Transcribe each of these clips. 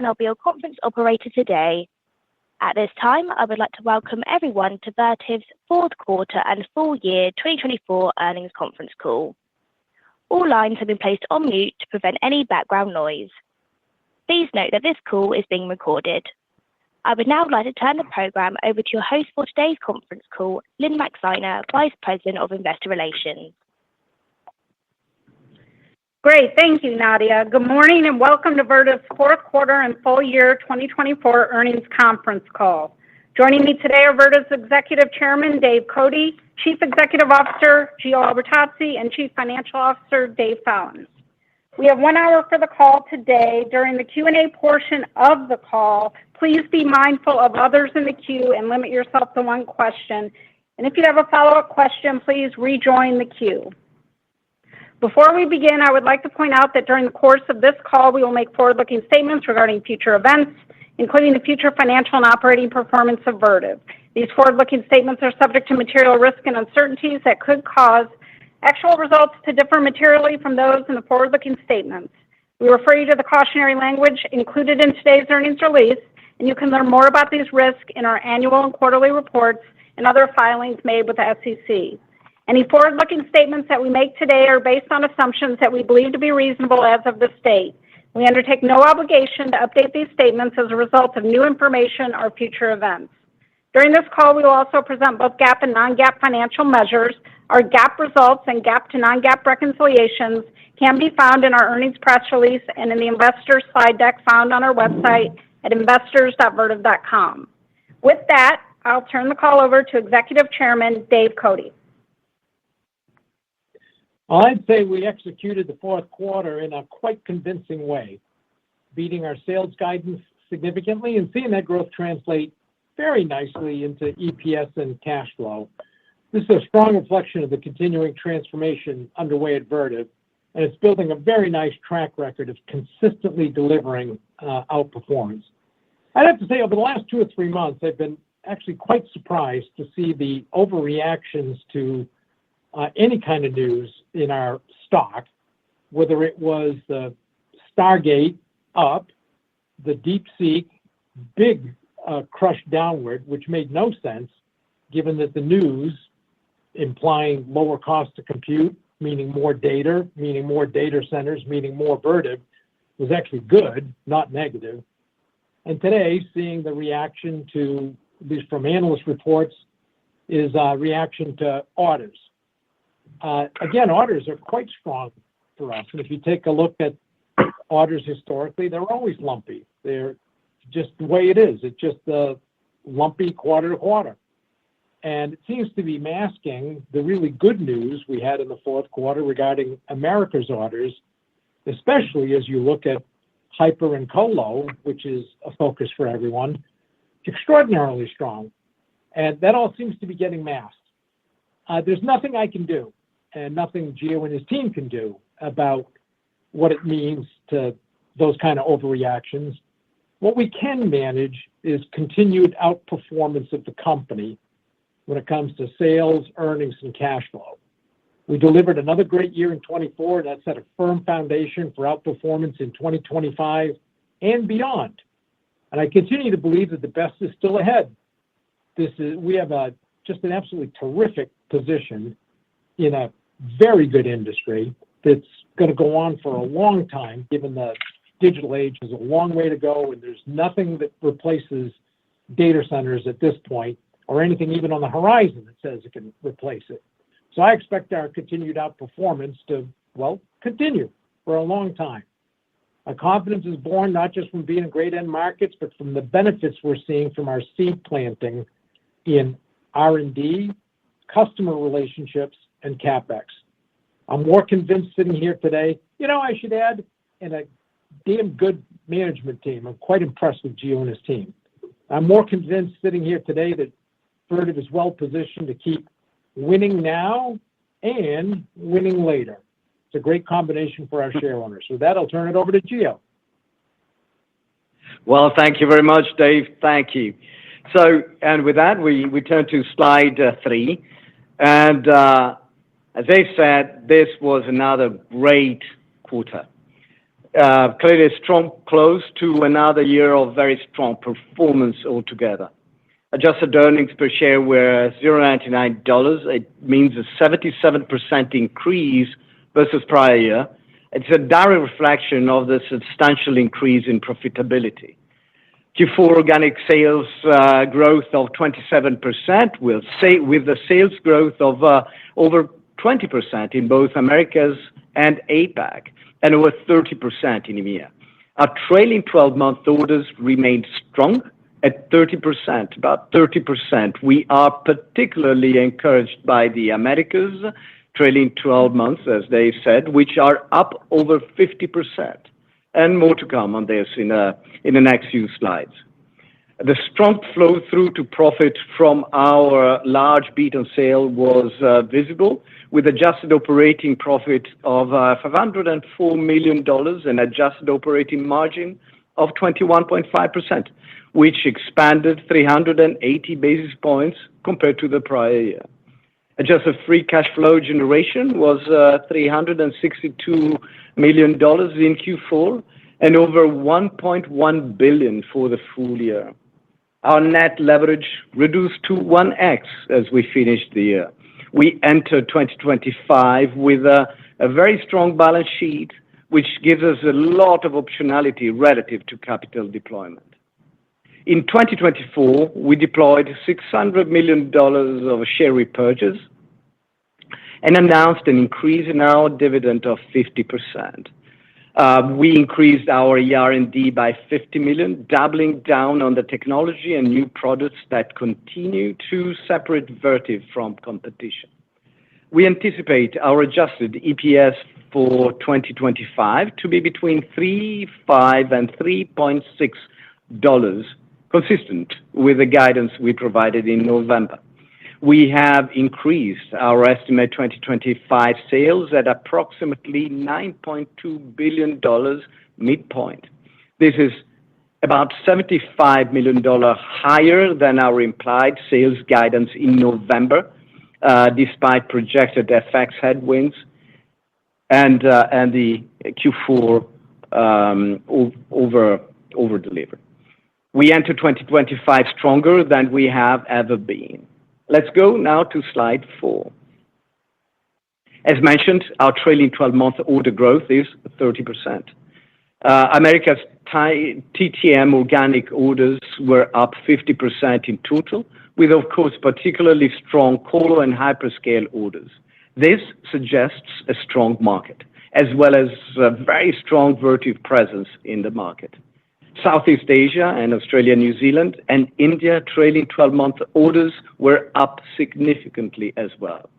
and I'll be your conference operator today. At this time, I would like to welcome everyone to Vertiv's fourth quarter and full year 2024 earnings conference call. All lines have been placed on mute to prevent any background noise. Please note that this call is being recorded. I would now like to turn the program over to your host for today's conference call, Lynn Maxeiner, Vice President of Investor Relations. Great. Thank you, Nadia. Good morning and welcome to Vertiv's fourth quarter and full year 2024 earnings conference call. Joining me today are Vertiv's Executive Chairman, Dave Cote, Chief Executive Officer, Gio Albertazzi, and Chief Financial Officer, Dave Follins. We have 1 hour for the call today. During the Q&A portion of the call, please be mindful of others in the queue and limit yourself to one question. And if you have a follow-up question, please rejoin the queue. Before we begin, I would like to point out that during the course of this call, we will make forward-looking statements regarding future events, including the future financial and operating performance of Vertiv. These forward-looking statements are subject to material risk and uncertainties that could cause actual results to differ materially from those in the forward-looking statements. We refer you to the cautionary language included in today's earnings release, and you can learn more about these risks in our annual and quarterly reports and other filings made with the SEC. Any forward-looking statements that we make today are based on assumptions that we believe to be reasonable as of this date. We undertake no obligation to update these statements as a result of new information or future events. During this call, we will also present both GAAP and non-GAAP financial measures. Our GAAP results and GAAP to non-GAAP reconciliations can be found in our earnings press release and in the investor slide deck found on our website at investors.vertiv.com. With that, I'll turn the call over to Executive Chairman Dave Cote. I'd say we executed the fourth quarter in a quite convincing way, beating our sales guidance significantly and seeing that growth translate very nicely into EPS and cash flow. This is a strong reflection of the continuing transformation underway at Vertiv, and it's building a very nice track record of consistently delivering outperformance. I'd have to say over the last 2 or 3 months, I've been actually quite surprised to see the overreactions to any kind of news in our stock, whether it was the Stargate up, the DeepSeek big crush downward, which made no sense given that the news implying lower cost to compute, meaning more data centers, meaning more Vertiv, was actually good, not negative. And today, seeing the reaction to, at least from analyst reports, is a reaction to orders. Again, orders are quite strong for us. And if you take a look at orders historically, they're always lumpy. They're just the way it is. It's just the lumpy quarter to quarter. And it seems to be masking the really good news we had in the fourth quarter regarding America's orders, especially as you look at hyper and colo, which is a focus for everyone, extraordinarily strong. And that all seems to be getting masked. There's nothing I can do and nothing Gio and his team can do about what it means to those kind of overreactions. What we can manage is continued outperformance of the company when it comes to sales, earnings, and cash flow. We delivered another great year in 24 that set a firm foundation for outperformance in 2025 and beyond. And I continue to believe that the best is still ahead. We have just an absolutely terrific position in a very good industry that's going to go on for a long time, given the digital age is a long way to go, and there's nothing that replaces data centers at this point, or anything even on the horizon that says it can replace it. So I expect our continued outperformance to, continue for a long time. Our confidence is born not just from being in great end markets, but from the benefits we're seeing from our seed planting in R&D, customer relationships, and CapEx. I'm more convinced sitting here today, I should add, in a damn good management team. I'm quite impressed with Gio and his team. I'm more convinced sitting here today that Vertiv is well positioned to keep winning now and winning later. It's a great combination for our share owners. With that, I'll turn it over to Gio. Well, thank you very much, Dave. Thank you. So, and with that, we turn to slide 3. And as Dave said, this was another great quarter. Clearly a strong close to another year of very strong performance altogether. Adjusted earnings per share were $0.99. It means a 77% increase versus prior year. It's a direct reflection of the substantial increase in profitability. Q4 organic sales growth of 27%, with the sales growth of over 20% in both Americas and APAC, and over 30% in EMEA. Our trailing 12-month orders remained strong at 30%, about 30%. We are particularly encouraged by the Americas trailing 12 months, as Dave said, which are up over 50%, and more to come on this in the next few slides. The strong flow through to profit from our large beat on sale was visible, with adjusted operating profit of $504 million and adjusted operating margin of 21.5%, which expanded 380 basis points compared to the prior year. Adjusted free cash flow generation was $362 million in Q4 and over $1.1 billion for the full year. Our net leverage reduced to 1x as we finished the year. We entered 2025 with a very strong balance sheet, which gives us a lot of optionality relative to capital deployment. In 2024, we deployed $600 million of share repurchase and announced an increase in our dividend of 50%. We increased our R&D by $50 million, doubling down on the technology and new products that continue to separate Vertiv from competition. We anticipate our adjusted EPS for 2025 to be between $3.5 and $3.6, consistent with the guidance we provided in November. We have increased our estimate 2025 sales at approximately $9.2 billion midpoint. This is about $75 million higher than our implied sales guidance in November, despite projected FX headwinds and the Q4 over delivery. We enter 2025 stronger than we have ever been. Let's go now to slide 4. As mentioned, our trailing 12-month order growth is 30%. America's TTM organic orders were up 50% in total, with, of course, particularly strong colo and hyperscale orders. This suggests a strong market, as well as a very strong Vertiv presence in the market. Southeast Asia and Australia, New Zealand, and India trailing 12-month orders were up significantly as well.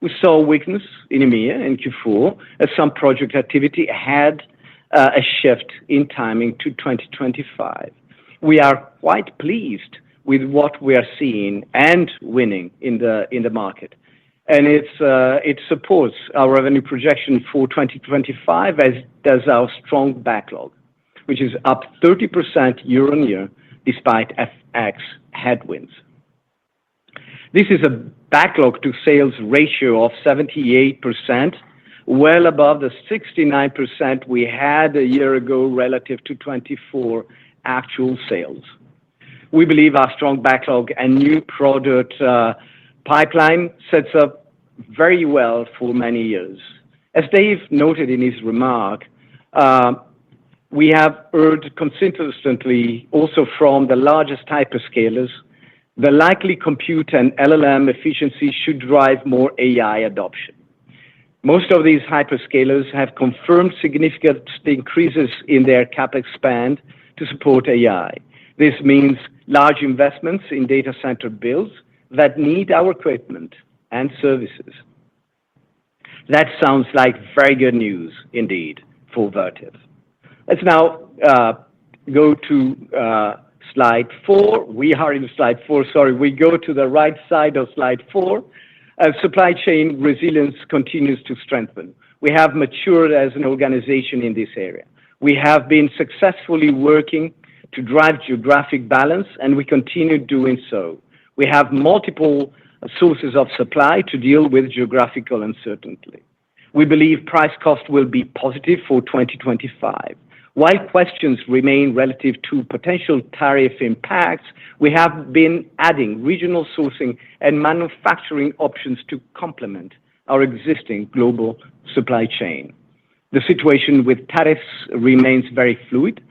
We saw weakness in EMEA in Q4 as some project activity had a shift in timing to 2025. We are quite pleased with what we are seeing and winning in the market, and it supports our revenue projection for 2025, as does our strong backlog, which is up 30% year on year despite FX headwinds. This is a backlog to sales ratio of 78%, well above the 69% we had a year ago relative to 24 actual sales. We believe our strong backlog and new product pipeline sets up very well for many years. As Dave noted in his remark, we have heard consistently also from the largest hyperscalers, the likely compute and LLM efficiency should drive more AI adoption. Most of these hyperscalers have confirmed significant increases in their CapEx spend to support AI. This means large investments in data center builds that need our equipment and services. That sounds like very good news indeed for Vertiv. Let's now go to slide 4. We are in slide 4, sorry. We go to the right side of slide 4. Supply chain resilience continues to strengthen. We have matured as an organization in this area. We have been successfully working to drive geographic balance, and we continue doing so. We have multiple sources of supply to deal with geographical uncertainty. We believe price cost will be positive for 2025. While questions remain relative to potential tariff impacts, we have been adding regional sourcing and manufacturing options to complement our existing global supply chain. The situation with tariffs remains very fluid,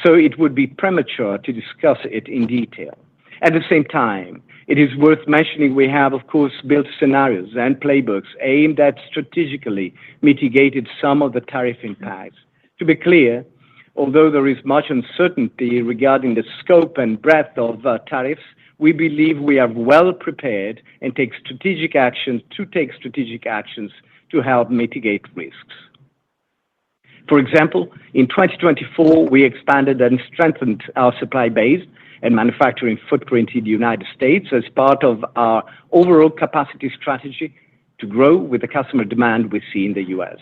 so it would be premature to discuss it in detail. At the same time, it is worth mentioning we have, of course, built scenarios and playbooks aimed at strategically mitigating some of the tariff impacts. To be clear, although there is much uncertainty regarding the scope and breadth of tariffs, we believe we are well prepared and take strategic actions to help mitigate risks. For example, in 2024, we expanded and strengthened our supply base and manufacturing footprint in the United States as part of our overall capacity strategy to grow with the customer demand we see in the U.S.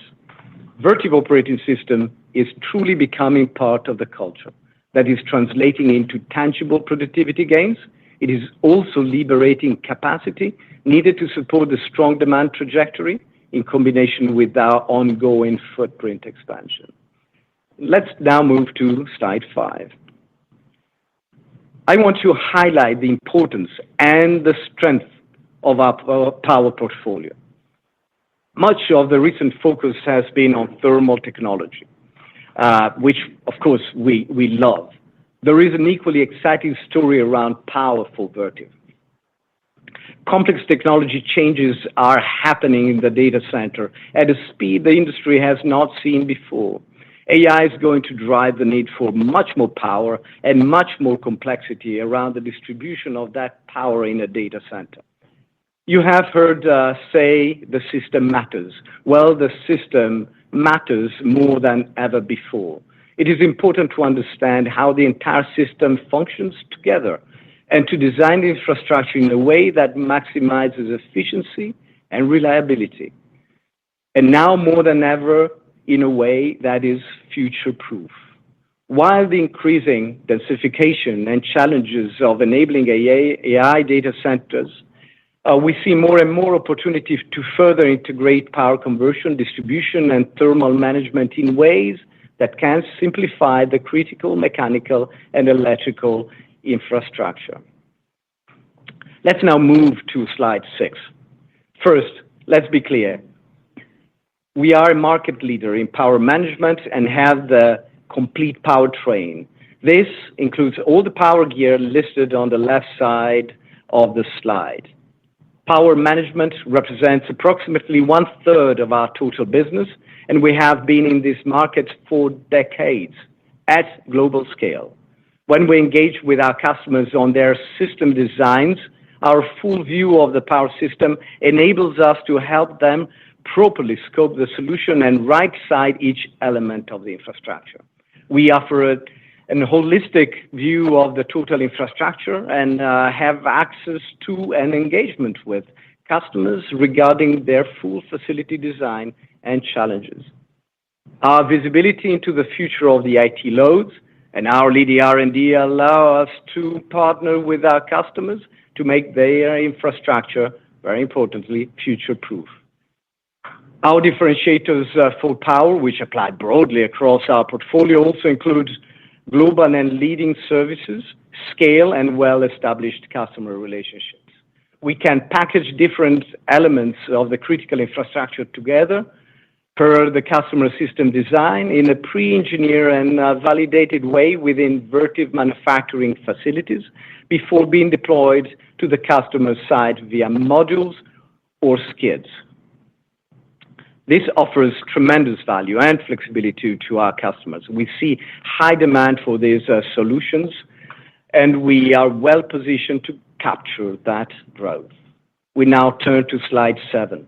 Vertiv operating system is truly becoming part of the culture that is translating into tangible productivity gains. It is also liberating capacity needed to support the strong demand trajectory in combination with our ongoing footprint expansion. Let's now move to slide 5. I want to highlight the importance and the strength of our power portfolio. Much of the recent focus has been on thermal technology, which, of course, we love. There is an equally exciting story around power for Vertiv. Complex technology changes are happening in the data center at a speed the industry has not seen before. AI is going to drive the need for much more power and much more complexity around the distribution of that power in a data center. You have heard say the system matters. Well, the system matters more than ever before. It is important to understand how the entire system functions together and to design the infrastructure in a way that maximizes efficiency and reliability. And now more than ever, in a way that is future-proof. While the increasing densification and challenges of enabling AI data centers, we see more and more opportunities to further integrate power conversion, distribution, and thermal management in ways that can simplify the critical mechanical and electrical infrastructure. Let's now move to slide 6. First, let's be clear. We are a market leader in power management and have the complete powertrain. This includes all the power gear listed on the left side of the slide. Power management represents approximately 1/3 of our total business, and we have been in this market for decades at global scale. When we engage with our customers on their system designs, our full view of the power system enables us to help them properly scope the solution and right-side each element of the infrastructure. We offer a holistic view of the total infrastructure and have access to and engagement with customers regarding their full facility design and challenges. Our visibility into the future of the IT loads and our leading R&D allow us to partner with our customers to make their infrastructure, very importantly, future-proof. Our differentiators for power, which apply broadly across our portfolio, also include global and leading services, scale, and well-established customer relationships. We can package different elements of the critical infrastructure together per the customer system design in a pre-engineered and validated way within Vertiv manufacturing facilities before being deployed to the customer site via modules or skids. This offers tremendous value and flexibility to our customers. We see high demand for these solutions, and we are well positioned to capture that growth. We now turn to slide 7.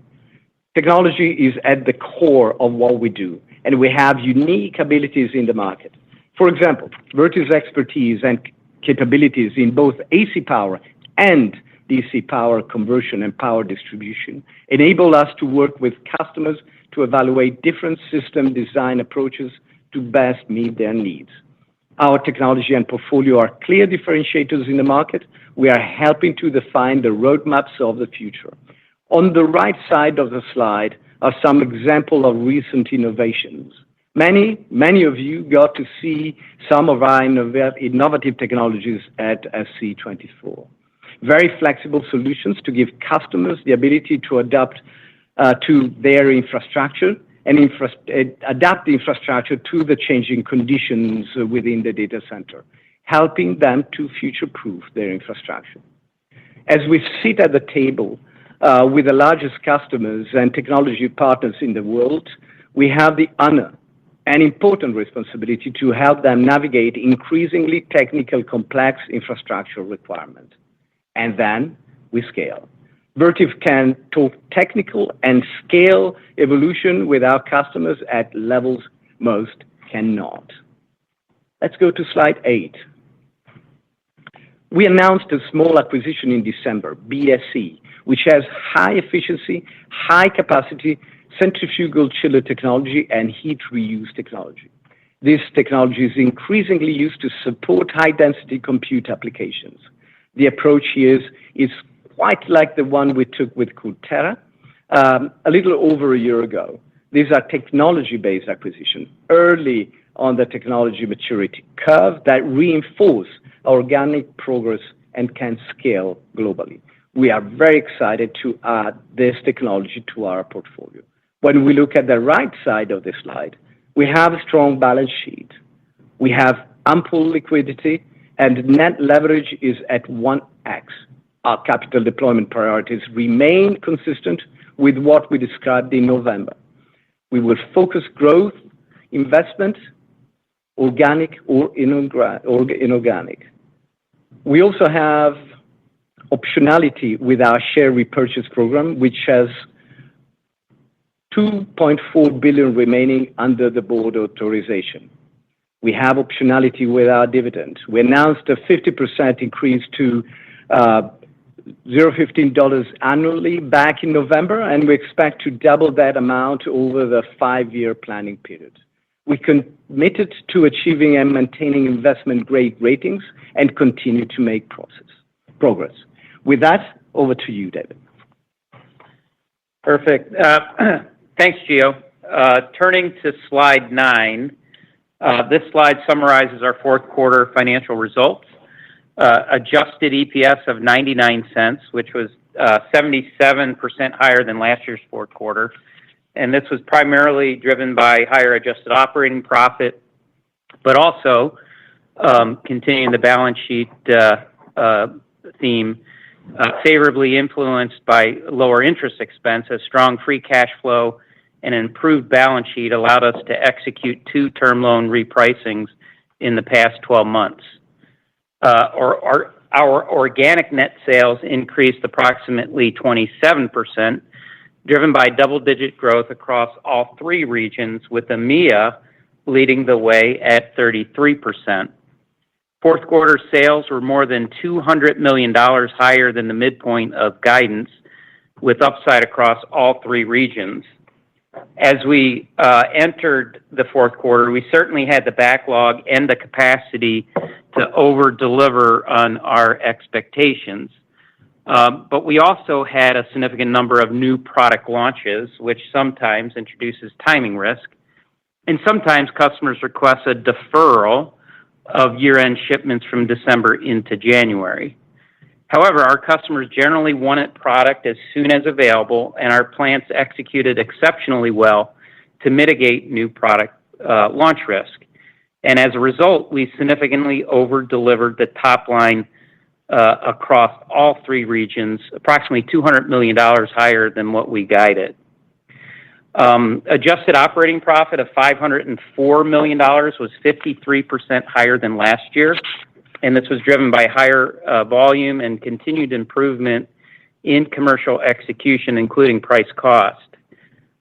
Technology is at the core of what we do, and we have unique abilities in the market. For example, Vertiv's expertise and capabilities in both AC power and DC power conversion and power distribution enable us to work with customers to evaluate different system design approaches to best meet their needs. Our technology and portfolio are clear differentiators in the market. We are helping to define the roadmaps of the future. On the right side of the slide are some examples of recent innovations. Many of you got to see some of our innovative technologies at SC24. Very flexible solutions to give customers the ability to adapt to their infrastructure and adapt the infrastructure to the changing conditions within the data center, helping them to future-proof their infrastructure. As we sit at the table with the largest customers and technology partners in the world, we have the honor and important responsibility to help them navigate increasingly technical, complex infrastructure requirements. And then we scale. Vertiv can talk technical and scale evolution with our customers at levels most cannot. Let's go to slide 8. We announced a small acquisition in December, BSE, which has high efficiency, high capacity, centrifugal chiller technology, and heat reuse technology. This technology is increasingly used to support high-density compute applications. The approach here is quite like the one we took with CoolTera a little over a year ago. These are technology-based acquisitions, early on the technology maturity curve that reinforce organic progress and can scale globally. We are very excited to add this technology to our portfolio. When we look at the right side of this slide, we have a strong balance sheet. We have ample liquidity, and net leverage is at 1x. Our capital deployment priorities remain consistent with what we described in November. We will focus growth, investment, organic or inorganic. We also have optionality with our share repurchase program, which has $2.4 billion remaining under the board authorization. We have optionality with our dividend. We announced a 50% increase to $0.15 annually back in November, and we expect to double that amount over the 5-year planning period. We committed to achieving and maintaining investment-grade ratings and continue to make progress. With that, over to you, David. Perfect. Thanks, Gio. Turning to slide 9, this slide summarizes our fourth quarter financial results. Adjusted EPS of 99 cents, which was 77% higher than last year's fourth quarter. And this was primarily driven by higher adjusted operating profit, but also continuing the balance sheet theme, favorably influenced by lower interest expense, as strong free cash flow and an improved balance sheet allowed us to execute 2 term loan repricings in the past 12 months. Our organic net sales increased approximately 27%, driven by double-digit growth across all 3 regions, with EMEA leading the way at 33%. Fourth quarter sales were more than $200 million higher than the midpoint of guidance, with upside across all 3 regions. As we entered the fourth quarter, we certainly had the backlog and the capacity to over-deliver on our expectations. But we also had a significant number of new product launches, which sometimes introduces timing risk, and sometimes customers request a deferral of year-end shipments from December into January. However, our customers generally wanted product as soon as available, and our plants executed exceptionally well to mitigate new product launch risk. And as a result, we significantly over-delivered the top line across all 3 regions, approximately $200 million higher than what we guided. Adjusted operating profit of $504 million was 53% higher than last year, and this was driven by higher volume and continued improvement in commercial execution, including price cost.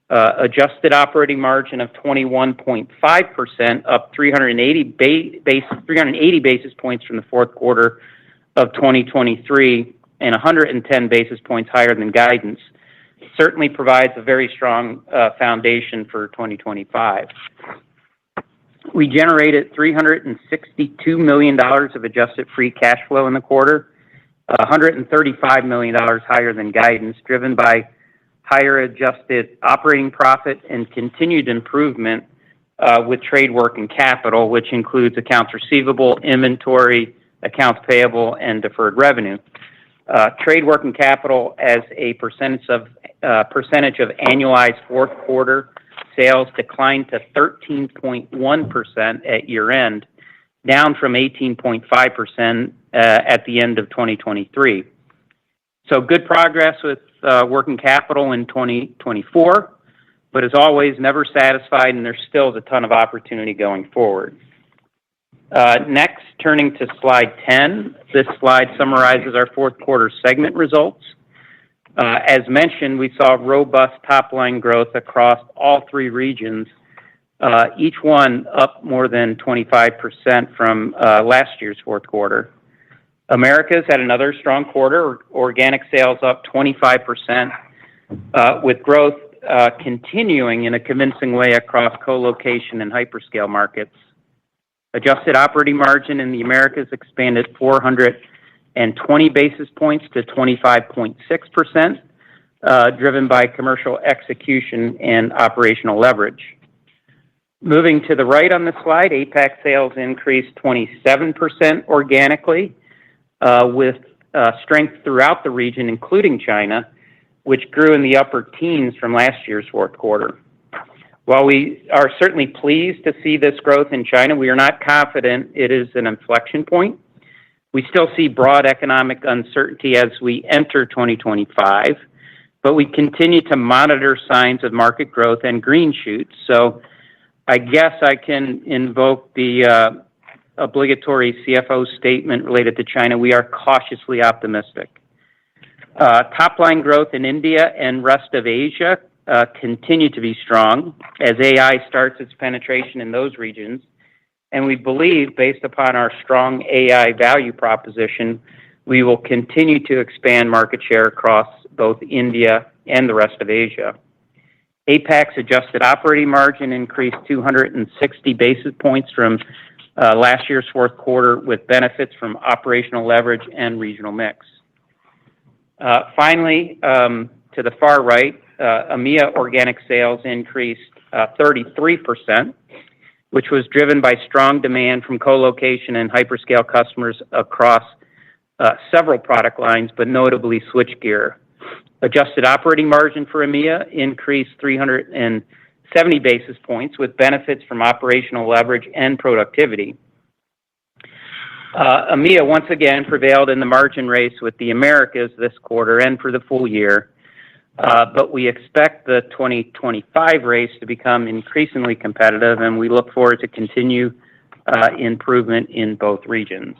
Adjusted operating margin of 21.5%, up 380 basis points from the fourth quarter of 2023, and 110 basis points higher than guidance, certainly provides a very strong foundation for 2025. We generated $362 million of adjusted free cash flow in the quarter, $135 million higher than guidance, driven by higher adjusted operating profit and continued improvement with trade working capital, which includes accounts receivable, inventory, accounts payable, and deferred revenue. Trade working capital as a percentage of annualized fourth quarter sales declined to 13.1% at year end, down from 18.5% at the end of 2023. So good progress with working capital in 2024, but as always, never satisfied, and there's still a ton of opportunity going forward. Next, turning to slide 10, this slide summarizes our fourth quarter segment results. As mentioned, we saw robust top-line growth across all three regions, each one up more than 25% from last year's fourth quarter. Americas had another strong quarter, organic sales up 25%, with growth continuing in a convincing way across co-location and hyperscale markets. Adjusted operating margin in the Americas expanded 420 basis points to 25.6%, driven by commercial execution and operational leverage. Moving to the right on the slide, APAC sales increased 27% organically, with strength throughout the region, including China, which grew in the upper teens from last year's fourth quarter. While we are certainly pleased to see this growth in China, we are not confident it is an inflection point. We still see broad economic uncertainty as we enter 2025, but we continue to monitor signs of market growth and green shoots. So I guess I can invoke the obligatory CFO statement related to China. We are cautiously optimistic. Top-line growth in India and rest of Asia continue to be strong as AI starts its penetration in those regions. And we believe, based upon our strong AI value proposition, we will continue to expand market share across both India and the rest of Asia. APAC's adjusted operating margin increased 260 basis points from last year's fourth quarter, with benefits from operational leverage and regional mix. Finally, to the far right, EMEA organic sales increased 33%, which was driven by strong demand from co-location and hyperscale customers across several product lines, but notably switchgear. Adjusted operating margin for EMEA increased 370 basis points, with benefits from operational leverage and productivity. EMEA once again prevailed in the margin race with the Americas this quarter and for the full year, but we expect the 2025 race to become increasingly competitive, and we look forward to continue improvement in both regions.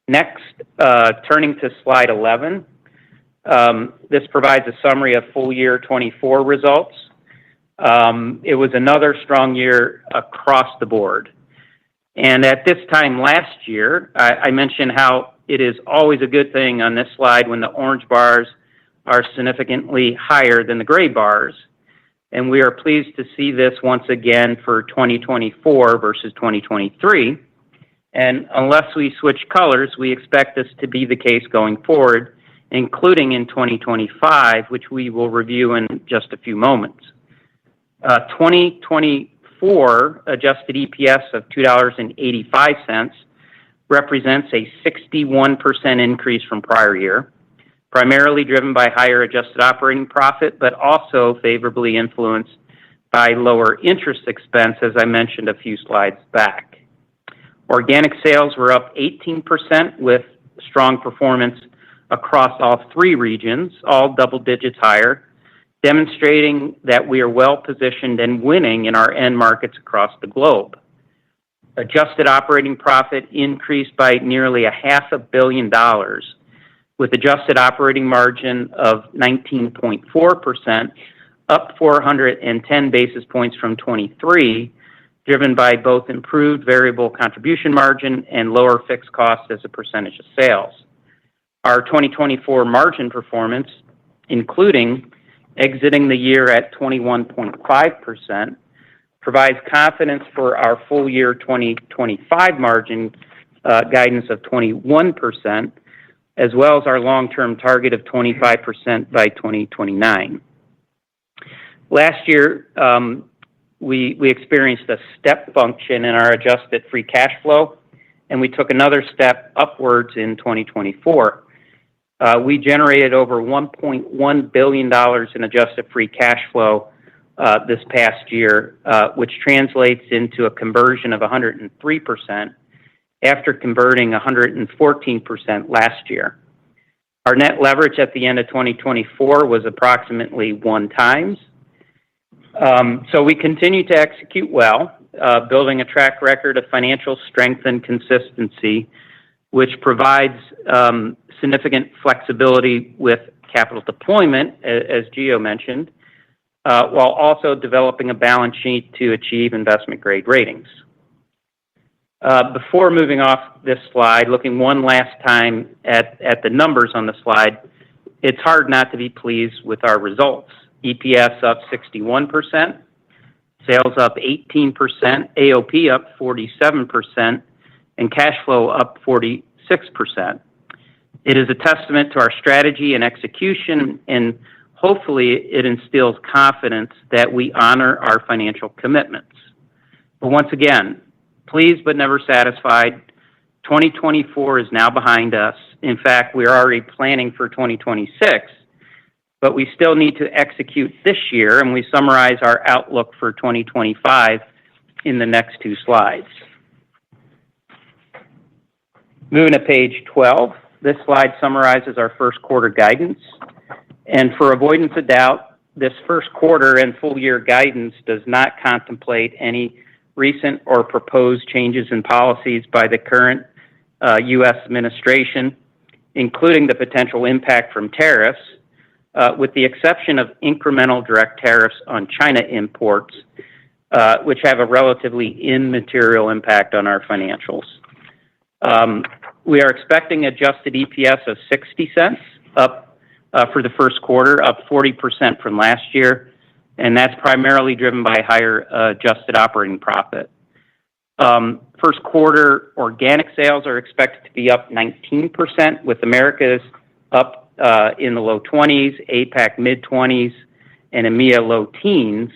Next, turning to slide 11, this provides a summary of full year 24 results. It was another strong year across the board. And at this time last year, I mentioned how it is always a good thing on this slide when the orange bars are significantly higher than the gray bars. And we are pleased to see this once again for 2024 versus 2023. And unless we switch colors, we expect this to be the case going forward, including in 2025, which we will review in just a few moments. 2024 adjusted EPS of $2.85 represents a 61% increase from prior year, primarily driven by higher adjusted operating profit, but also favorably influenced by lower interest expense, as I mentioned a few slides back. Organic sales were up 18% with strong performance across all three regions, all double digits higher, demonstrating that we are well positioned and winning in our end markets across the globe. Adjusted operating profit increased by nearly $500 million, with adjusted operating margin of 19.4%, up 410 basis points from 23, driven by both improved variable contribution margin and lower fixed costs as a percentage of sales. Our 2024 margin performance, including exiting the year at 21.5%, provides confidence for our full year 2025 margin guidance of 21%, as well as our long-term target of 25% by 2029. Last year, we experienced a step function in our adjusted free cash flow, and we took another step upwards in 2024. We generated over $1.1 billion in adjusted free cash flow this past year, which translates into a conversion of 103% after converting 114% last year. Our net leverage at the end of 2024 was approximately 1x. So we continue to execute well, building a track record of financial strength and consistency, which provides significant flexibility with capital deployment, as Gio mentioned, while also developing a balance sheet to achieve investment-grade ratings. Before moving off this slide, looking one last time at the numbers on the slide, it's hard not to be pleased with our results. EPS up 61%, sales up 18%, AOP up 47%, and cash flow up 46%. It is a testament to our strategy and execution, and hopefully it instills confidence that we honor our financial commitments. But once again, pleased but never satisfied. 2024 is now behind us. In fact, we are already planning for 2026, but we still need to execute this year, and we summarize our outlook for 2025 in the next two slides. Moving to page 12, this slide summarizes our first quarter guidance. And for avoidance of doubt, this first quarter and full year guidance does not contemplate any recent or proposed changes in policies by the current U.S. administration, including the potential impact from tariffs, with the exception of incremental direct tariffs on China imports, which have a relatively immaterial impact on our financials. We are expecting adjusted EPS of 60 cents up for the first quarter, up 40% from last year, and that's primarily driven by higher adjusted operating profit. First quarter organic sales are expected to be up 19%, with Americas up in the low 20s, APAC mid-20s, and EMEA low teens,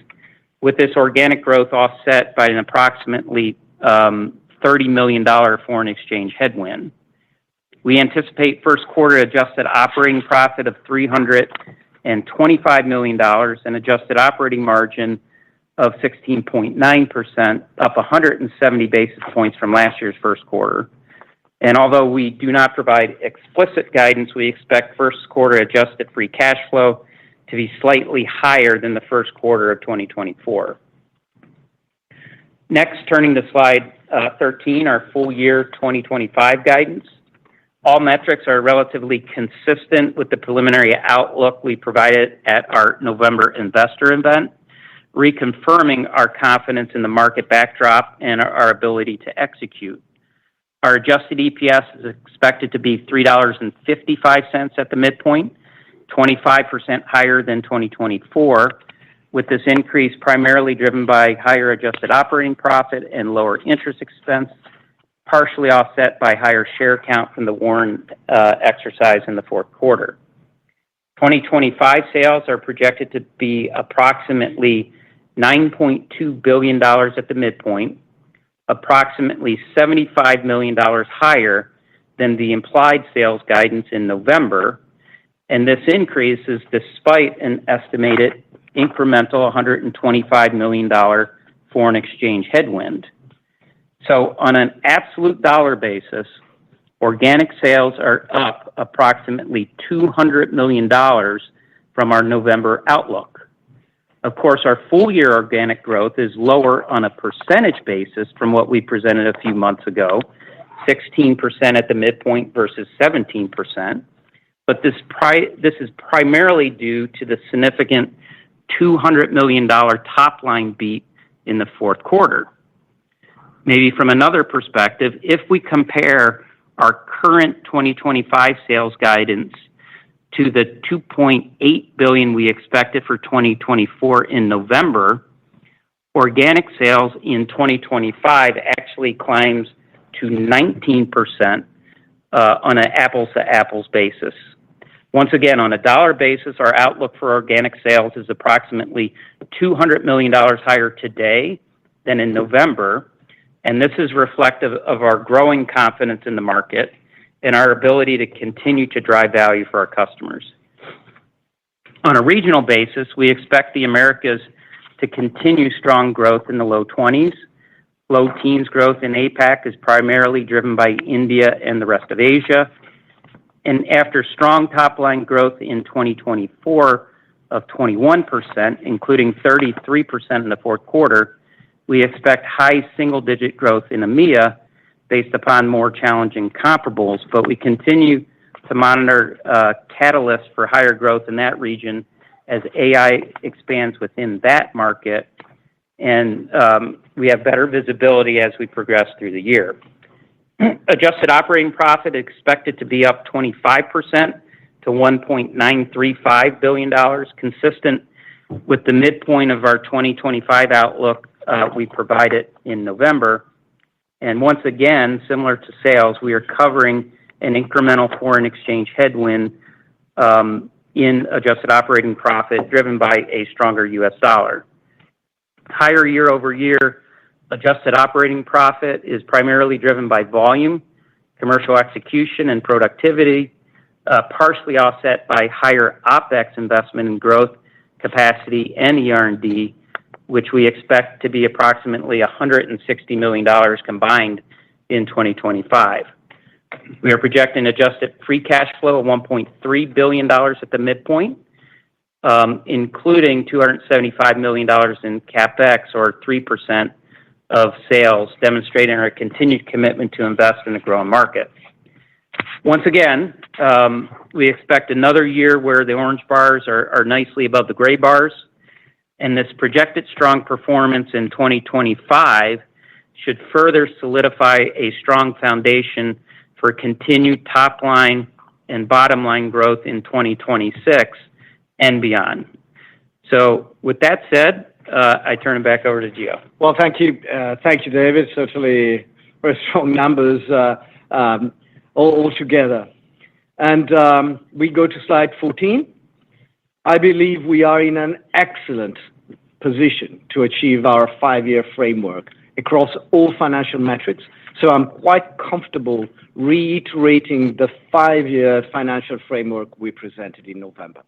with this organic growth offset by an approximately $30 million foreign exchange headwind. We anticipate first quarter adjusted operating profit of $325 million and adjusted operating margin of 16.9%, up 170 basis points from last year's first quarter. And although we do not provide explicit guidance, we expect first quarter adjusted free cash flow to be slightly higher than the first quarter of 2024. Next, turning to slide 13, our full year 2025 guidance. All metrics are relatively consistent with the preliminary outlook we provided at our November investor event, reconfirming our confidence in the market backdrop and our ability to execute. Our adjusted EPS is expected to be $3.55 at the midpoint, 25% higher than 2024, with this increase primarily driven by higher adjusted operating profit and lower interest expense, partially offset by higher share count from the warrant exercise in the fourth quarter. 2025 sales are projected to be approximately $9.2 billion at the midpoint, approximately $75 million higher than the implied sales guidance in November, and this increase is despite an estimated incremental $125 million foreign exchange headwind. So on an absolute dollar basis, organic sales are up approximately $200 million from our November outlook. Of course, our full year organic growth is lower on a percentage basis from what we presented a few months ago, 16% at the midpoint versus 17%. But this is primarily due to the significant $200 million top line beat in the fourth quarter. Maybe from another perspective, if we compare our current 2025 sales guidance to the $2.8 billion we expected for 2024 in November, organic sales in 2025 actually climbs to 19% on an apples-to-apples basis. Once again, on a dollar basis, our outlook for organic sales is approximately $200 million higher today than in November, and this is reflective of our growing confidence in the market and our ability to continue to drive value for our customers. On a regional basis, we expect the Americas to continue strong growth in the low 20s. Low teens growth in APAC is primarily driven by India and the rest of Asia. And after strong top-line growth in 2024 of 21%, including 33% in the fourth quarter, we expect high single-digit growth in EMEA based upon more challenging comparables, but we continue to monitor catalysts for higher growth in that region as AI expands within that market, and we have better visibility as we progress through the year. Adjusted operating profit expected to be up 25% to $1.935 billion, consistent with the midpoint of our 2025 outlook we provided in November. And once again, similar to sales, we are covering an incremental foreign exchange headwind in adjusted operating profit driven by a stronger U.S. dollar. Higher year-over-year adjusted operating profit is primarily driven by volume, commercial execution, and productivity, partially offset by higher OpEx investment in growth, capacity, and ER&D, which we expect to be approximately $160 million combined in 2025. We are projecting adjusted free cash flow of $1.3 billion at the midpoint, including $275 million in CapEx, or 3% of sales, demonstrating our continued commitment to invest in a growing market. Once again, we expect another year where the orange bars are nicely above the gray bars, and this projected strong performance in 2025 should further solidify a strong foundation for continued top-line and bottom-line growth in 2026 and beyond. So with that said, I turn it back over to Gio. Well, thank you, David. Certainly very strong numbers all together. And we go to slide 14. I believe we are in an excellent position to achieve our 5-year framework across all financial metrics. So I'm quite comfortable reiterating the 5-year financial framework we presented in November.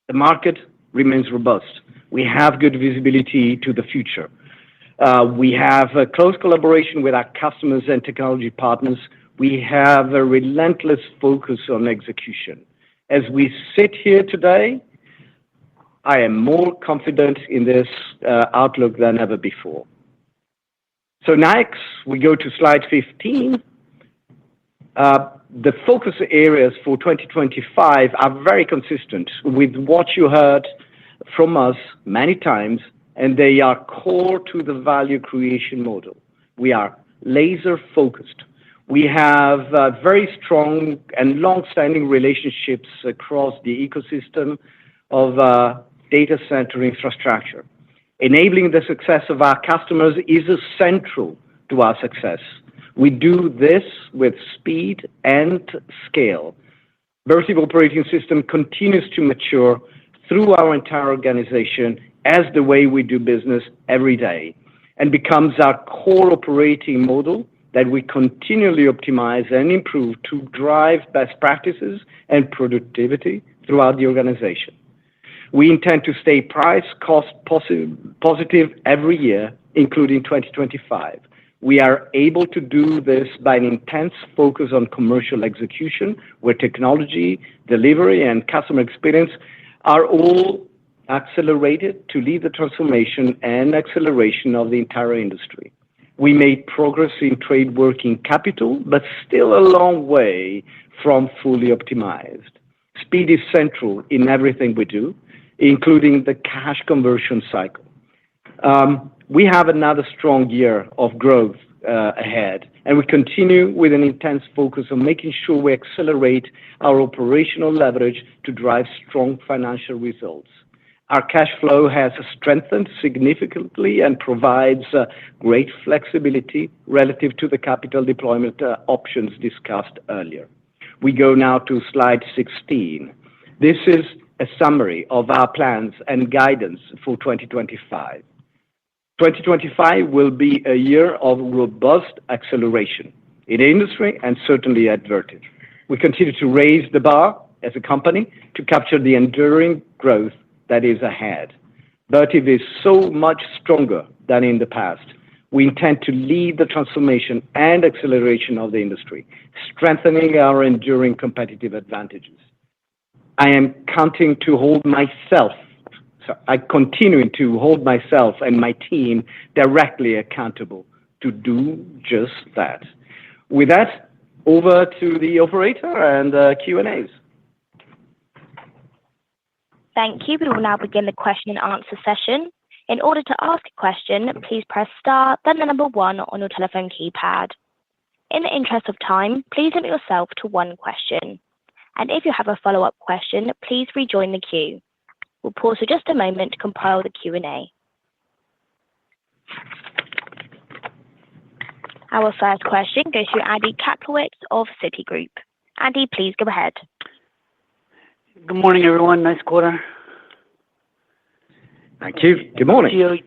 The market remains robust. We have good visibility to the future. We have a close collaboration with our customers and technology partners. We have a relentless focus on execution. As we sit here today, I am more confident in this outlook than ever before. So next, we go to slide 15. The focus areas for 2025 are very consistent with what you heard from us many times, and they are core to the value creation model. We are laser-focused. We have very strong and long-standing relationships across the ecosystem of data center infrastructure. Enabling the success of our customers is essential to our success. We do this with speed and scale. Vertiv Operating System continues to mature through our entire organization as the way we do business every day and becomes our core operating model that we continually optimize and improve to drive best practices and productivity throughout the organization. We intend to stay price-cost positive every year, including 2025. We are able to do this by an intense focus on commercial execution, where technology, delivery, and customer experience are all accelerated to lead the transformation and acceleration of the entire industry. We made progress in trade working capital, but still a long way from fully optimized. Speed is central in everything we do, including the cash conversion cycle. We have another strong year of growth ahead, and we continue with an intense focus on making sure we accelerate our operational leverage to drive strong financial results. Our cash flow has strengthened significantly and provides great flexibility relative to the capital deployment options discussed earlier. We go now to slide 16. This is a summary of our plans and guidance for 2025. 2025 will be a year of robust acceleration in the industry and certainly at Vertiv. We continue to raise the bar as a company to capture the enduring growth that is ahead. Vertiv is so much stronger than in the past. We intend to lead the transformation and acceleration of the industry, strengthening our enduring competitive advantages. I am continuing to hold myself and my team directly accountable to do just that. With that, over to the operator and Q&As. Thank you. We will now begin the question and answer session. In order to ask a question, please press star, then the number 1 on your telephone keypad. In the interest of time, please limit yourself to one question. And if you have a follow-up question, please rejoin the queue. We'll pause for just a moment to compile the Q&A. Our first question goes to Andy Kaplowitz of Citigroup. Andy, please go ahead. Good morning, everyone. Nice quarter. Thank you. Good morning. Gio,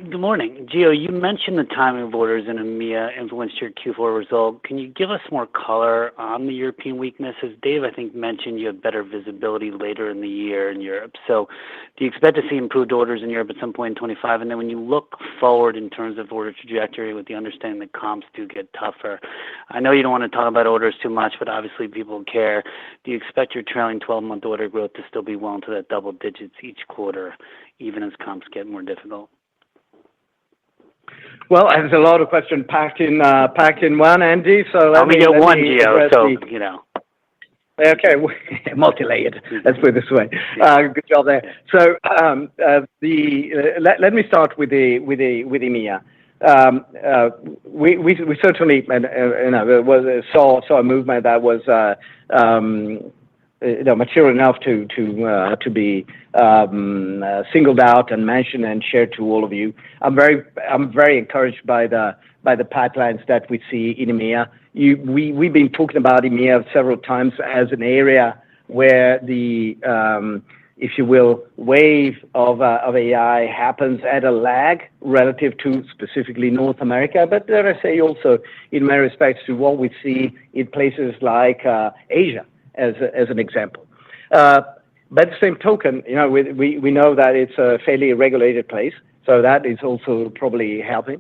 good morning. Gio, you mentioned the timing of orders in EMEA influenced your Q4 result. Can you give us more color on the European weakness? As Dave, I think, mentioned, you have better visibility later in the year in Europe. So do you expect to see improved orders in Europe at some point in 25? And then when you look forward in terms of order trajectory with the understanding that comps do get tougher, I know you don't want to talk about orders too much, but obviously people care. Do you expect your trailing 12-month order growth to still be well into that double digits each quarter, even as comps get more difficult? Well, there's a lot of questions packed in one, Andy. So let me get one, Gio. So you know. Okay, multi-layered. Let's put it this way. Good job there. So let me start with EMEA. We certainly saw a movement that was material enough to be singled out and mentioned and shared to all of you. I'm very encouraged by the pipelines that we see in EMEA. We've been talking about EMEA several times as an area where the if you will, wave of AI happens at a lag relative to specifically North America, but dare I say also in many respects to what we see in places like Asia. As an example. But the same token, we know that it's a fairly regulated place, so that is also probably helping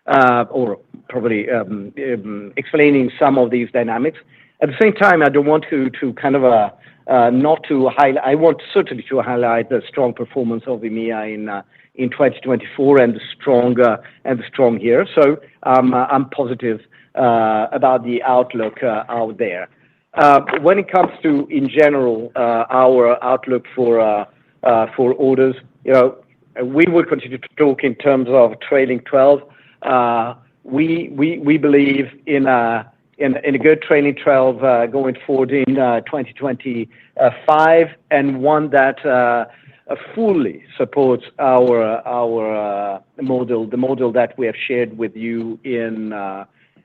or probably explaining some of these dynamics. At the same time, I don't want to kind of not to highlight. I want certainly to highlight the strong performance of EMEA in 2024 and the strong year. So I'm positive about the outlook out there. When it comes to, in general, our outlook for orders, we will continue to talk in terms of trailing 12. We believe in a good trailing 12 going forward in 2025, and one that fully supports our model, the model that we have shared with you in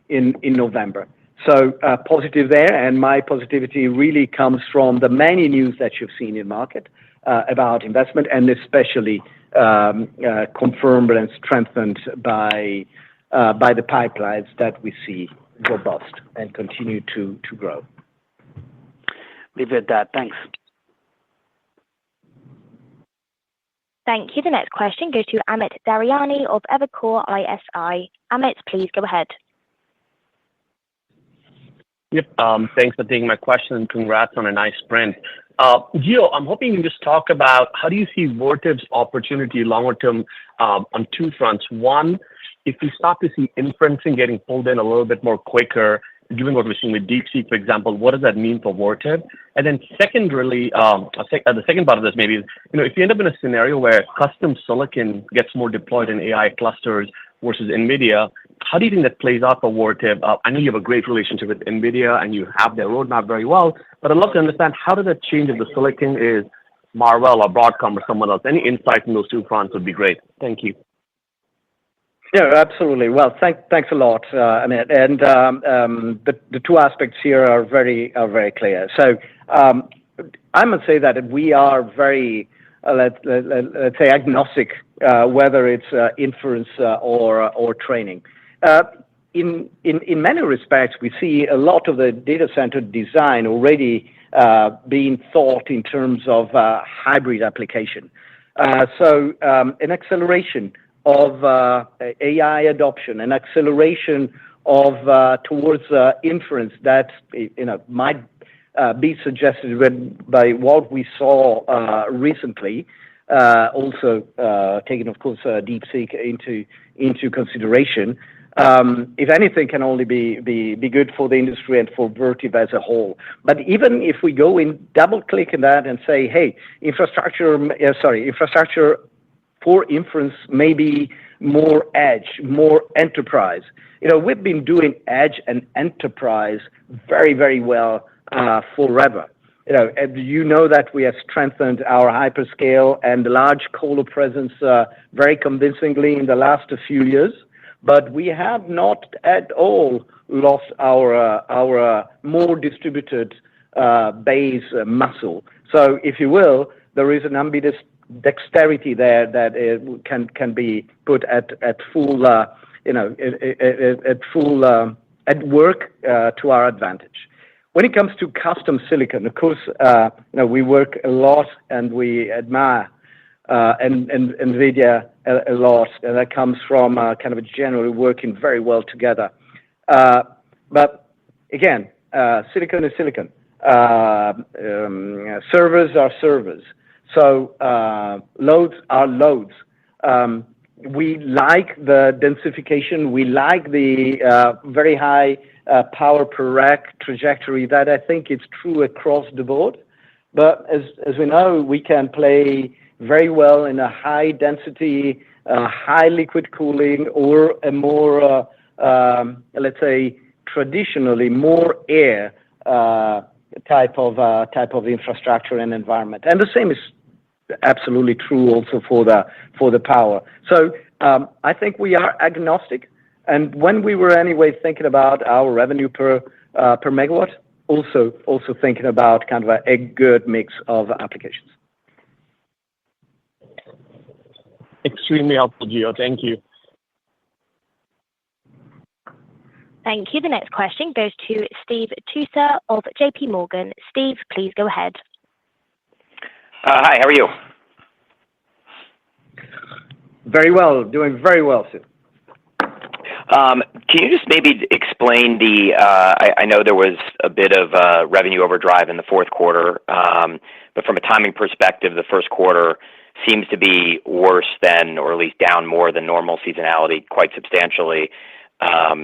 November. So positive there, and my positivity really comes from the many news that you've seen in market about investment, and especially confirmed and strengthened by the pipelines that we see robust and continue to grow. Leave it at that. Thanks. Thank you. The next question goes to Amit Daryanani of Evercore ISI. Amit, please go ahead. Yep. Thanks for taking my question and congrats on a nice sprint. Gio, I'm hoping you can just talk about how do you see Vertiv's opportunity longer term on two fronts. One, if we start to see inferencing getting pulled in a little bit more quicker, given what we're seeing with DeepSeek, for example, what does that mean for Vertiv? And then secondarily, the second part of this maybe is, if you end up in a scenario where custom silicon gets more deployed in AI clusters versus NVIDIA, how do you think that plays out for Vertiv? I know you have a great relationship with NVIDIA and you have their roadmap very well, but I'd love to understand how does that change if the silicon is Marvell or Broadcom or someone else? Any insight in those two fronts would be great. Thank you. Yeah, absolutely. Well, thanks a lot, Amit. And the two aspects here are very clear. So I must say that we are very, let's say, agnostic, whether it's inference or training. In many respects, we see a lot of the data center design already being thought in terms of hybrid application. So an acceleration of AI adoption, an acceleration of towards inference that might be suggested by what we saw recently. Also taking, of course, DeepSeek into consideration. If anything, can only be good for the industry and for Vertiv as a whole. But even if we go in, double click in that and say, hey, infrastructure for inference, maybe more edge, more enterprise. We've been doing edge and enterprise very, very well forever. That we have strengthened our hyperscale and large colo presence very convincingly in the last few years, but we have not at all lost our more distributed base muscle. So, if you will, there is an ambidexterity there that can be put at full at work to our advantage. When it comes to custom silicon, of course, we work a lot and we admire and NVIDIA a lot, and that comes from kind of a generally working very well together. But again, silicon is silicon. Servers are servers. So loads are loads. We like the densification. We like the very high power per rack trajectory that I think is true across the board. But as we know, we can play very well in a high density, high liquid cooling, or a more, let's say, traditionally more air type of infrastructure and environment. And the same is absolutely true also for the power. So I think we are agnostic. And when we were anyway thinking about our revenue per megawatt, also thinking about kind of a good mix of applications. Extremely helpful, Gio. Thank you. Thank you. The next question goes to Steve Tusa of JP Morgan. Steve, please go ahead. Hi, how are you? Very well, doing very well, Steve. Can you just maybe explain I know there was a bit of revenue overdrive in the fourth quarter, but from a timing perspective, the first quarter seems to be worse than, or at least down more than normal seasonality quite substantially. How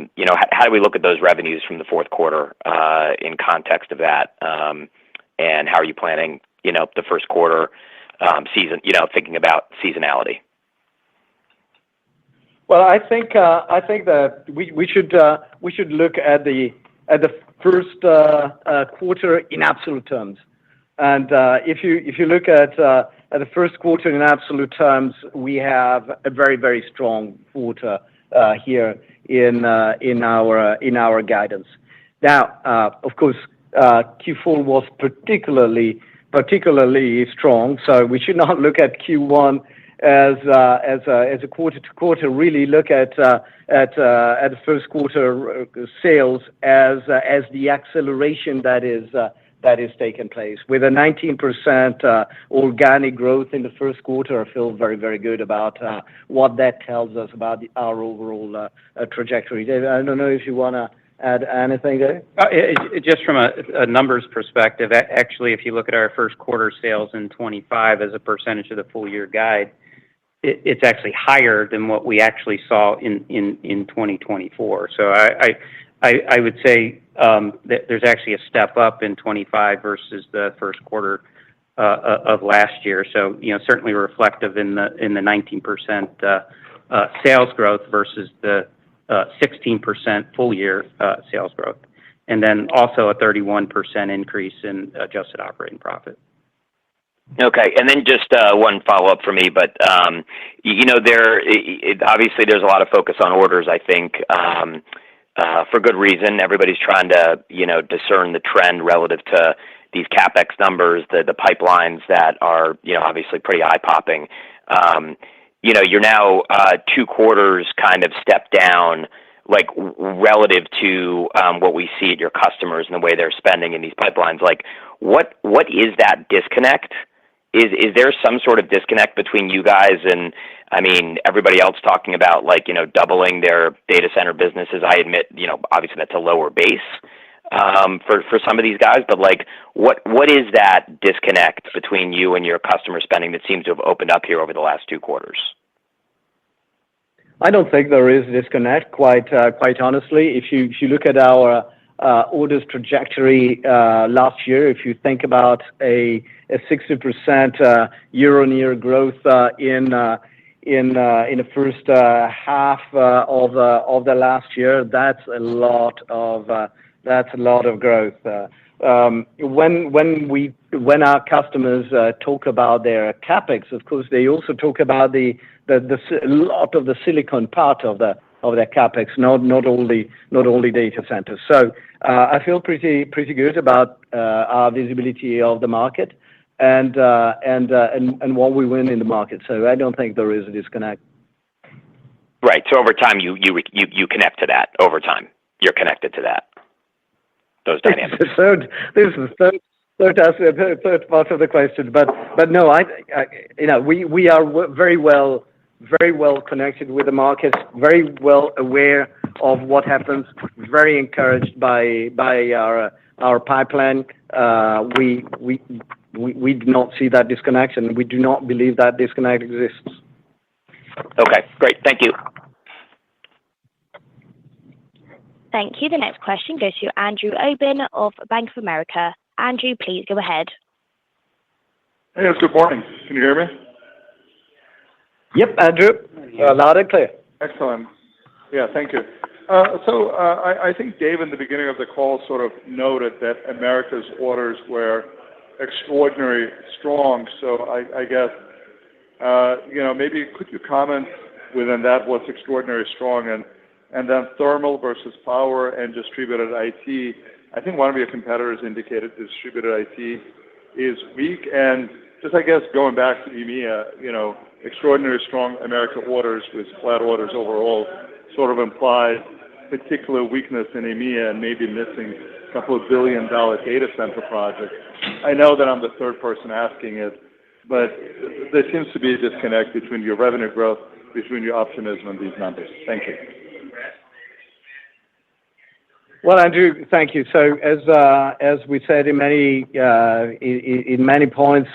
do we look at those revenues from the fourth quarter in context of that? And how are you planning, the first quarter season, thinking about seasonality? Well, I think that we should look at the first quarter in absolute terms, and if you look at the first quarter in absolute terms, we have a very, very strong quarter here in our guidance. Now, of course, Q4 was particularly strong, so we should not look at Q1 as a quarter to quarter. Really look at the first quarter sales as the acceleration that is taking place with a 19% organic growth in the first quarter. I feel very, very good about what that tells us about our overall trajectory. David, I don't know if you want to add anything there. Just from a numbers perspective, actually, if you look at our first quarter sales in 25 as a percentage of the full year guide, it's actually higher than what we actually saw in 2024. So I would say that there's actually a step up in 25 versus the first quarter of last year. So certainly reflective in the 19% sales growth versus the 16% full year sales growth, and then also a 31% increase in adjusted operating profit. Okay, and then just one follow-up for me, but obviously there's a lot of focus on orders, I think, for good reason. Everybody's trying to discern the trend relative to these CapEx numbers, the pipelines that are, obviously pretty eye-popping. You're now 2 quarters kind of step down, like relative to what we see at your customers and the way they're spending in these pipelines. Like, what is that disconnect? Is there some sort of disconnect between you guys and, everybody else talking about doubling their data center businesses? I admit, obviously that's a lower base for some of these guys, but what is that disconnect between you and your customer spending that seems to have opened up here over the last 2 quarters? I don't think there is a disconnect, quite honestly. If you look at our orders trajectory last year, if you think about a 60% year-on-year growth in the first half of the last year, that's a lot of growth. When our customers talk about their capex, of course, they also talk about a lot of the silicon part of their capex, not only data centers. So I feel pretty good about our visibility of the market and what we win in the market. So I don't think there is a disconnect. Right. So over time, you connect to that. Over time, you're connected to that. Those dynamics. This is the third part of the question, but no, we are very well connected with the market, very well aware of what happens, very encouraged by our pipeline. We do not see that disconnect, and we do not believe that disconnect exists. Okay, great. Thank you. Thank you. The next question goes to Andrew Obin of Bank of America. Andrew, please go ahead. Hey, yes, good morning. Can you hear me? Yep, Andrew. Loud and clear. Excellent. Yeah, thank you. So I think Dave, in the beginning of the call, sort of noted that America's orders were extraordinarily strong. So I guess, maybe could you comment within that what's extraordinarily strong, and then thermal versus power and distributed IT. I think one of your competitors indicated distributed IT is weak, and just, I guess, going back to EMEA, extraordinarily strong America orders with flat orders overall sort of implies particular weakness in EMEA and maybe missing a couple of $1 billion data center projects. I know that I'm the third person asking it, but there seems to be a disconnect between your revenue growth, between your optimism and these numbers. Thank you. Well, Andrew, thank you. So as we said in many points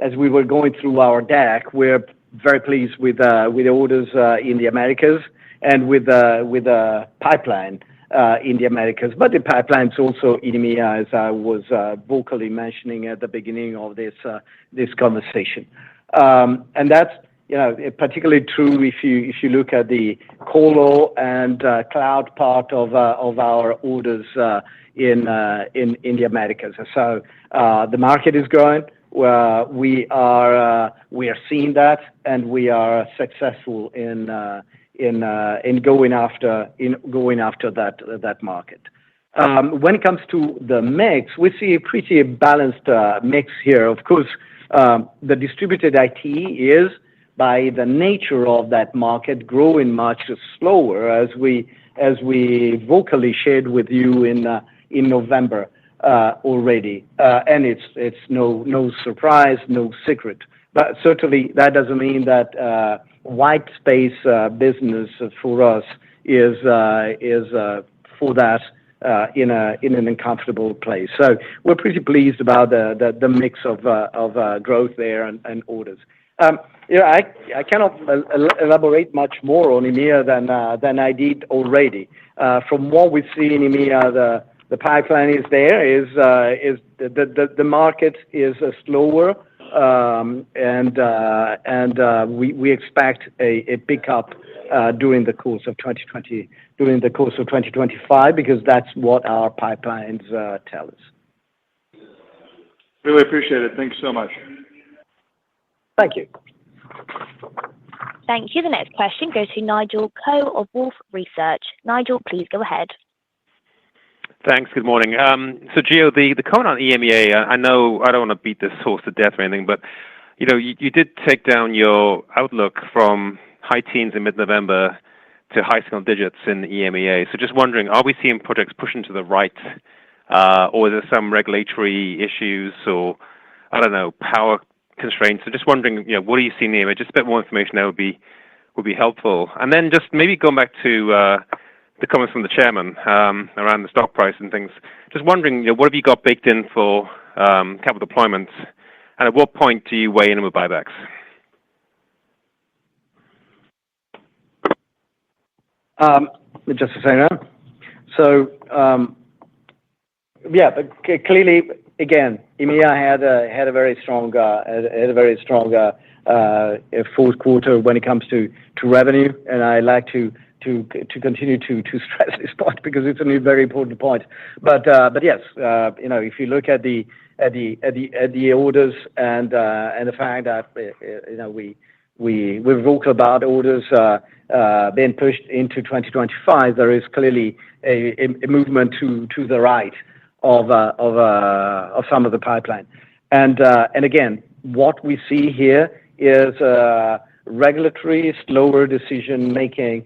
as we were going through our deck, we're very pleased with the orders in the Americas and with the pipeline in the Americas, but the pipeline's also in EMEA, as I was vocally mentioning at the beginning of this conversation, and that's particularly true if you look at the colo and cloud part of our orders in the Americas. So the market is growing. We are seeing that, and we are successful in going after that market. When it comes to the mix, we see a pretty balanced mix here. Of course, the distributed IT is, by the nature of that market, growing much slower, as we vocally shared with you in November already, and it's no surprise, no secret. But certainly that doesn't mean that white space business for us is for that in an uncomfortable place. So we're pretty pleased about the mix of growth there and orders. I cannot elaborate much more on EMEA than I did already. From what we see in EMEA, the pipeline is there. The market is slower, and we expect a pickup during the course of 2020, during the course of 2025, because that's what our pipelines tell us. Really appreciate it. Thanks so much. Thank you. Thank you. The next question goes to Nigel Coe of Wolfe Research. Nigel, please go ahead. Thanks. Good morning. So, Gio, the comment on EMEA, I know I don't want to beat this horse to death or anything, but you did take down your outlook from high teens in mid-November to high single digits in EMEA. So, just wondering, are we seeing projects pushing to the right, or is there some regulatory issues, or I don't know, power constraints? So, just wondering, what are you seeing in EMEA? Just a bit more information there would be helpful. And then just maybe going back to the comments from the chairman around the stock price and things. Just wondering, what have you got baked in for capital deployment, and at what point do you weigh in with buybacks? Just a second. So, clearly, again, EMEA had a very strong fourth quarter when it comes to revenue, and I like to continue to stress this point because it's a very important point. But yes, if you look at the orders and the fact that we've talked about orders being pushed into 2025, there is clearly a movement to the right of some of the pipeline, and again, what we see here is regulatory slower decision making.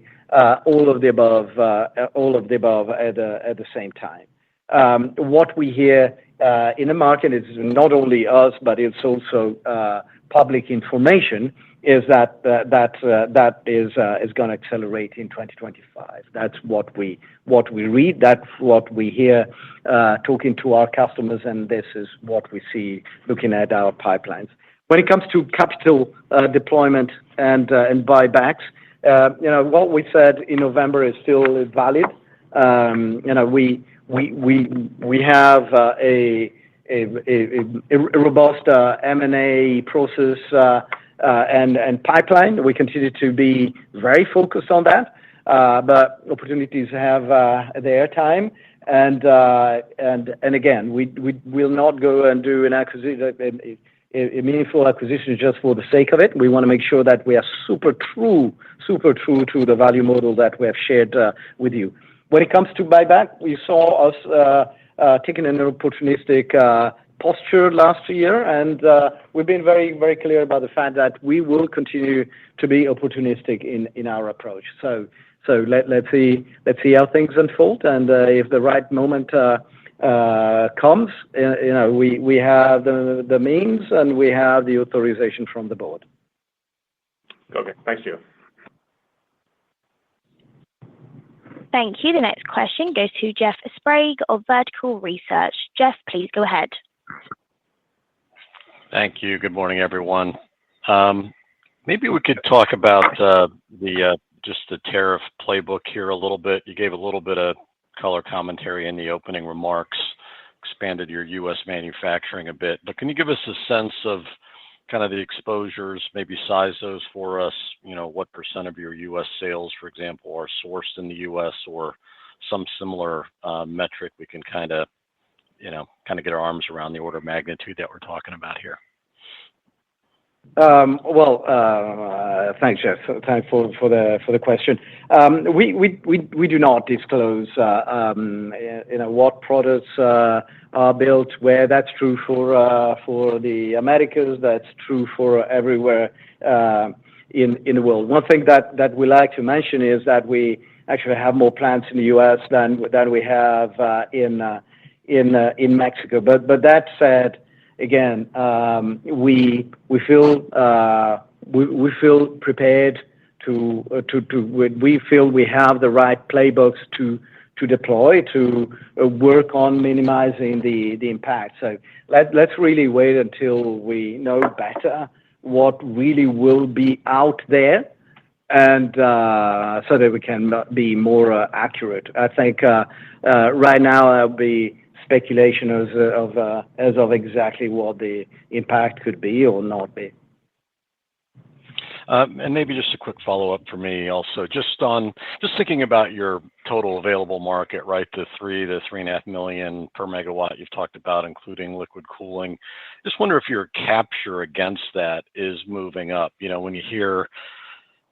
All of the above at the same time. What we hear in the market is not only us, but it's also public information. Is that is going to accelerate in 2025? That's what we read. That's what we hear talking to our customers, and this is what we see looking at our pipelines. When it comes to capital deployment and buybacks. What we said in November is still valid. We have a robust M&A process and pipeline. We continue to be very focused on that, but opportunities have their time. And again, we will not go and do an acquisition. A meaningful acquisition just for the sake of it. We want to make sure that we are super true to the value model that we have shared with you. When it comes to buyback, we saw us taking an opportunistic posture last year, and we've been very, very clear about the fact that we will continue to be opportunistic in our approach. So let's see how things unfold, and if the right moment comes, we have the means and we have the authorization from the board. Okay, thanks, you. Thank you. The next question goes to Jeff Sprague of Vertical Research. Jeff, please go ahead. Thank you. Good morning, everyone. Maybe we could talk about just the tariff playbook here a little bit. You gave a little bit of color commentary in the opening remarks, expanded your U.S. manufacturing a bit, but can you give us a sense of kind of the exposures, maybe size those for us, what % of your U.S. sales, for example, are sourced in the U.S. or some similar metric we can kind of get our arms around the order of magnitude that we're talking about here? Thanks, Jeff. Thanks for the question. We do not disclose what products are built where. That's true for the Americas. That's true for everywhere in the world. One thing that we like to mention is that we actually have more plants in the U.S. than we have in Mexico. But that said, again, we feel prepared we feel we have the right playbooks to deploy to work on minimizing the impact. So let's really wait until we know better what really will be out there, and so that we can be more accurate. I think right now there'll be speculation as of exactly what the impact could be or not be. And maybe just a quick follow-up for me also, just thinking about your total available market, right? The 3.5 million per megawatt you've talked about, including liquid cooling. Just wonder if your capture against that is moving up. When you hear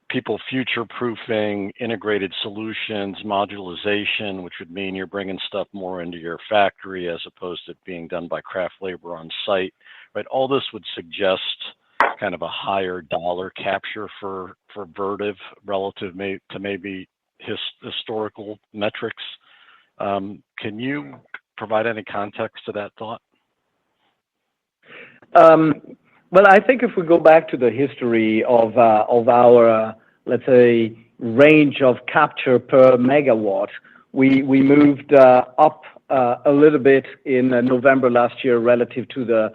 people future-proofing integrated solutions, modularization, which would mean you're bringing stuff more into your factory as opposed to it being done by craft labor on site, right? All this would suggest kind of a higher dollar capture for Vertiv relative to maybe historical metrics. Can you provide any context to that thought? Well, I think if we go back to the history of our, let's say, range of capture per megawatt, we moved up a little bit in November last year relative to the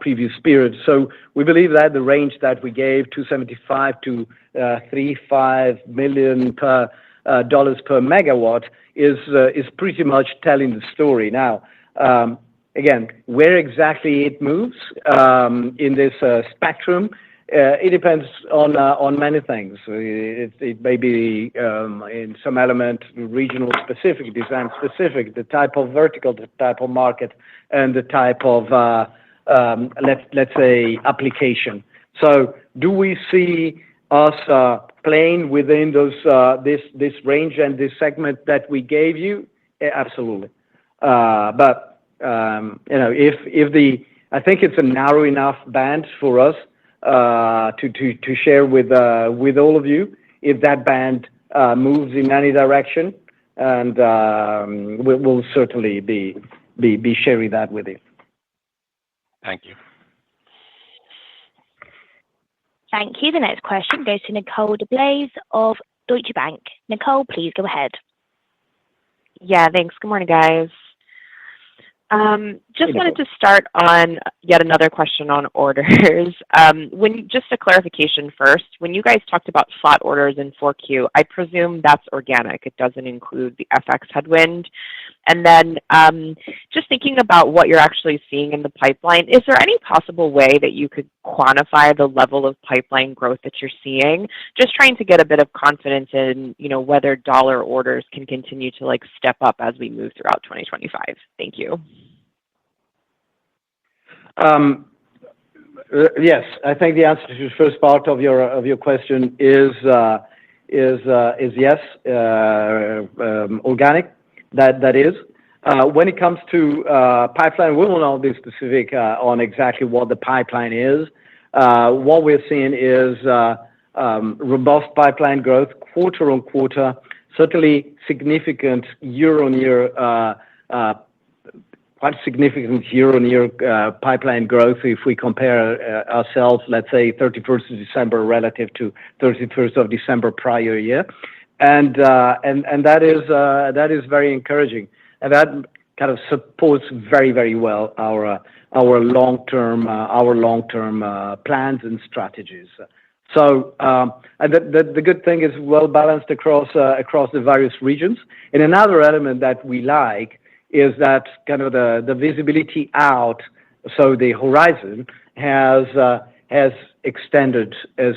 previous period. So we believe that the range that we gave, 275 to 35 million dollars per megawatt, is pretty much telling the story. Now, again, where exactly it moves in this spectrum, it depends on many things. It may be in some element regional specific, design specific, the type of vertical, the type of market, and the type of let's say application. So, do we see us playing within those this range and this segment that we gave you? Absolutely, but I think it's a narrow enough band for us to share with all of you. If that band moves in any direction, and we'll certainly be sharing that with you. Thank you. Thank you. The next question goes to Nicole DeBlase of Deutsche Bank. Nicole, please go ahead. Yeah, thanks. Good morning, guys. Just wanted to start on yet another question on orders. Just a clarification first, when you guys talked about flat orders in 4Q, I presume that's organic. It doesn't include the FX headwind. And then just thinking about what you're actually seeing in the pipeline, is there any possible way that you could quantify the level of pipeline growth that you're seeing? Just trying to get a bit of confidence in, whether dollar orders can continue to step up as we move throughout 2025. Thank you. Yes, I think the answer to the first part of your question is yes, organic. That is. When it comes to pipeline, we will not be specific on exactly what the pipeline is. What we're seeing is robust pipeline growth quarter on quarter, certainly significant year-on-year, quite significant year-on-year pipeline growth if we compare ourselves, let's say, 31st of December relative to 31st of December prior year. And that is very encouraging, and that kind of supports very, very well our long-term plans and strategies. So and the good thing is well balanced across the various regions. And another element that we like is that kind of the visibility out, so the horizon has extended as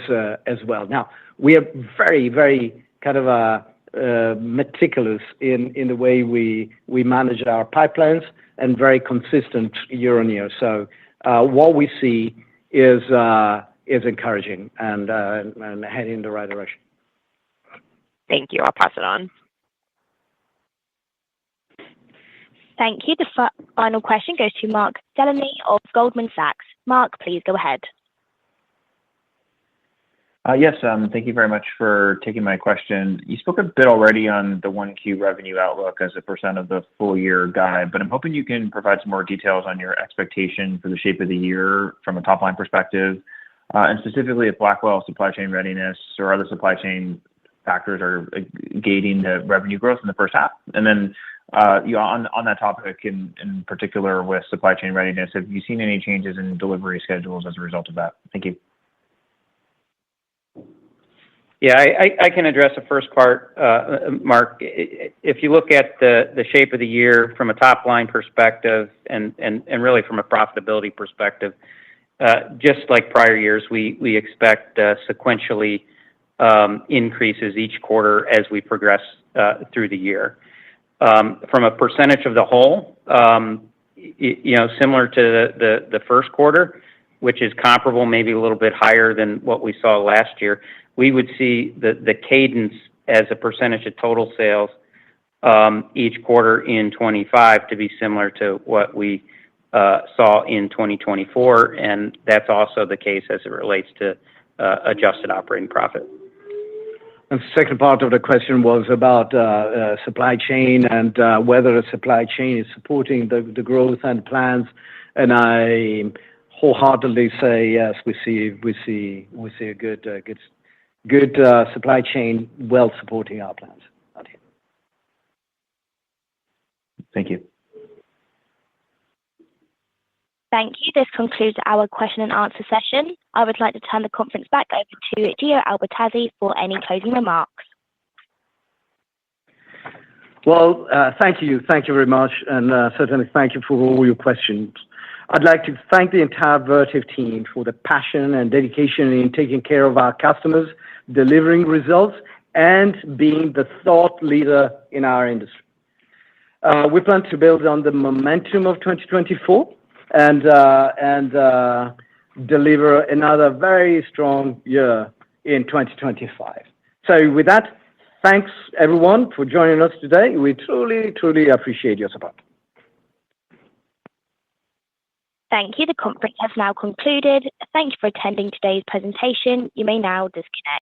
well. Now we are very, very kind of meticulous in the way we manage our pipelines and very consistent year on year. So what we see is encouraging and heading in the right direction. Thank you. I'll pass it on. Thank you. The final question goes to Mark Delaney of Goldman Sachs. Mark, please go ahead. Yes, thank you very much for taking my question. You spoke a bit already on the 1Q revenue outlook as a % of the full year guide, but I'm hoping you can provide some more details on your expectation for the shape of the year from a top line perspective, and specifically if Blackwell supply chain readiness or other supply chain factors are gating the revenue growth in the first half. And then on that topic in particular with supply chain readiness, have you seen any changes in delivery schedules as a result of that? Thank you. Yeah, I can address the first part, Mark. If you look at the shape of the year from a top line perspective and really from a profitability perspective, just like prior years, we expect sequentially increases each quarter as we progress through the year. From a percentage of the whole, similar to the first quarter, which is comparable, maybe a little bit higher than what we saw last year, we would see the cadence as a percentage of total sales each quarter in 25 to be similar to what we saw in 2024, and that's also the case as it relates to adjusted operating profit. And the second part of the question was about supply chain and whether the supply chain is supporting the growth and plans. And I wholeheartedly say yes. We see a good supply chain well supporting our plans. Thank you. Thank you. This concludes our question and answer session. I would like to turn the conference back over to Gio Albertazzi for any closing remarks. Well, thank you. Thank you very much. And certainly thank you for all your questions. I'd like to thank the entire Vertiv team for the passion and dedication in taking care of our customers, delivering results, and being the thought leader in our industry. We plan to build on the momentum of 2024 and deliver another very strong year in 2025. So with that, thanks everyone for joining us today. We truly, truly appreciate your support. Thank you. The conference has now concluded. Thank you for attending today's presentation. You may now disconnect.